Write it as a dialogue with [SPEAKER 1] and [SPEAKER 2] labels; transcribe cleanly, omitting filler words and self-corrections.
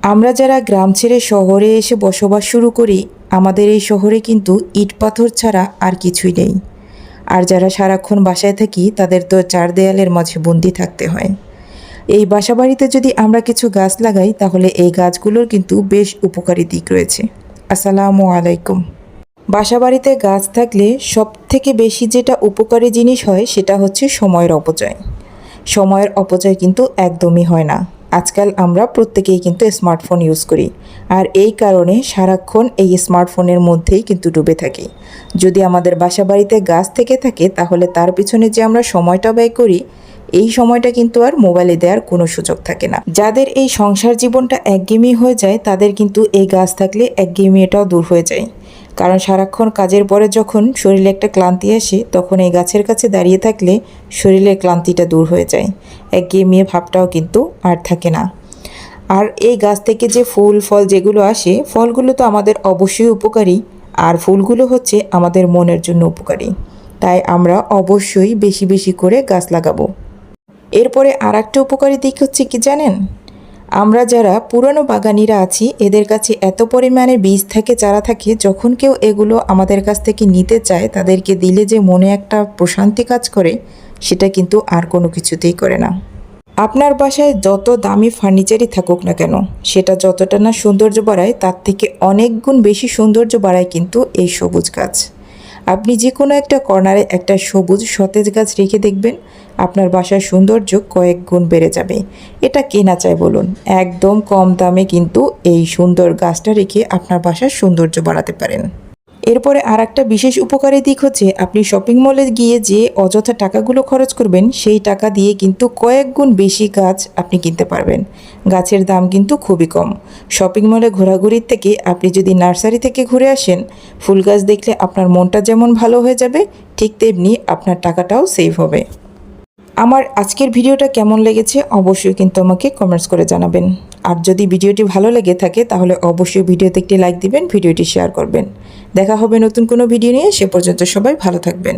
[SPEAKER 1] আমরা যারা গ্রাম ছেড়ে শহরে এসে বসবাস শুরু করি, আমাদের এই শহরে কিন্তু ইট পাথর ছাড়া আর কিছুই নেই। আর যারা সারাক্ষণ বাসায় থাকি তাদের তো চার দেয়ালের মাঝে বন্দি থাকতে হয়। এই বাসাবাড়িতে যদি আমরা কিছু গাছ লাগাই তাহলে এই গাছগুলোর কিন্তু বেশ উপকারী দিক রয়েছে। আসসালামু আলাইকুম। বাসাবাড়িতে গাছ থাকলে সবথেকে বেশি যেটা উপকারী জিনিস হয় সেটা হচ্ছে সময়ের অপচয়। সময়ের অপচয় কিন্তু একদমই হয় না। আজকাল আমরা প্রত্যেকেই কিন্তু স্মার্টফোন ইউজ করি, আর এই কারণে সারাক্ষণ এই স্মার্টফোনের মধ্যেই কিন্তু ডুবে থাকি। যদি আমাদের বাসাবাড়িতে গাছ থেকে থাকে তাহলে তার পিছনে যে আমরা সময়টা ব্যয় করি, এই সময়টা কিন্তু আর মোবাইলে দেওয়ার কোনো সুযোগ থাকে না। যাদের এই সংসার জীবনটা একঘেয়েমি হয়ে যায় তাদের কিন্তু এই গাছ থাকলে একঘেয়েমিটাও দূর হয়ে যায়। কারণ সারাক্ষণ কাজের পরে যখন শরীরে একটা ক্লান্তি আসে তখন এই গাছের কাছে দাঁড়িয়ে থাকলে শরীরের ক্লান্তিটা দূর হয়ে যায়, একঘেয়েমি ভাবটাও কিন্তু আর থাকে না। আর এই গাছ থেকে যে ফুল ফল যেগুলো আসে, ফলগুলো তো আমাদের অবশ্যই উপকারী, আর ফুলগুলো হচ্ছে আমাদের মনের জন্য উপকারী। তাই আমরা অবশ্যই বেশি বেশি করে গাছ লাগাবো। এরপরে আর একটা উপকারী দিক হচ্ছে কি জানেন, আমরা যারা পুরনো বাগানিরা আছি এদের কাছে এত পরিমাণে বীজ থাকে, চারা থাকে, যখন কেউ এগুলো আমাদের কাছ থেকে নিতে চায় তাদেরকে দিলে যে মনে একটা প্রশান্তি কাজ করে, সেটা কিন্তু আর কোনো কিছুতেই করে না। আপনার বাসায় যত দামি ফার্নিচারই থাকুক না কেন, সেটা যতটা না সৌন্দর্য বাড়ায় তার থেকে অনেক গুণ বেশি সৌন্দর্য বাড়ায় কিন্তু এই সবুজ গাছ। আপনি যে কোনো একটা কর্নারে একটা সবুজ সতেজ গাছ রেখে দেখবেন, আপনার বাসার সৌন্দর্য কয়েক গুণ বেড়ে যাবে। এটা কেনা চাই বলুন, একদম কম দামে কিন্তু এই সুন্দর গাছটা রেখে আপনার বাসার সৌন্দর্য বাড়াতে পারেন। এরপরে আর একটা বিশেষ উপকারী দিক হচ্ছে, আপনি শপিং মলে গিয়ে যে অযথা টাকাগুলো খরচ করবেন সেই টাকা দিয়ে কিন্তু কয়েক গুণ বেশি গাছ আপনি কিনতে পারবেন। গাছের দাম কিন্তু খুবই কম। শপিং মলে ঘোরাঘুরির থেকে আপনি যদি নার্সারি থেকে ঘুরে আসেন, ফুল গাছ দেখলে আপনার মনটা যেমন ভালো হয়ে যাবে, ঠিক তেমনি আপনার টাকাটাও সেভ হবে। আমার আজকের ভিডিওটা কেমন লেগেছে অবশ্যই কিন্তু আমাকে কমেন্টস করে জানাবেন। আর যদি ভিডিওটি ভালো লেগে থাকে তাহলে অবশ্যই ভিডিওতে একটি লাইক দিবেন, ভিডিওটি শেয়ার করবেন। দেখা হবে নতুন কোনো ভিডিও নিয়ে, সে পর্যন্ত সবাই ভালো থাকবেন।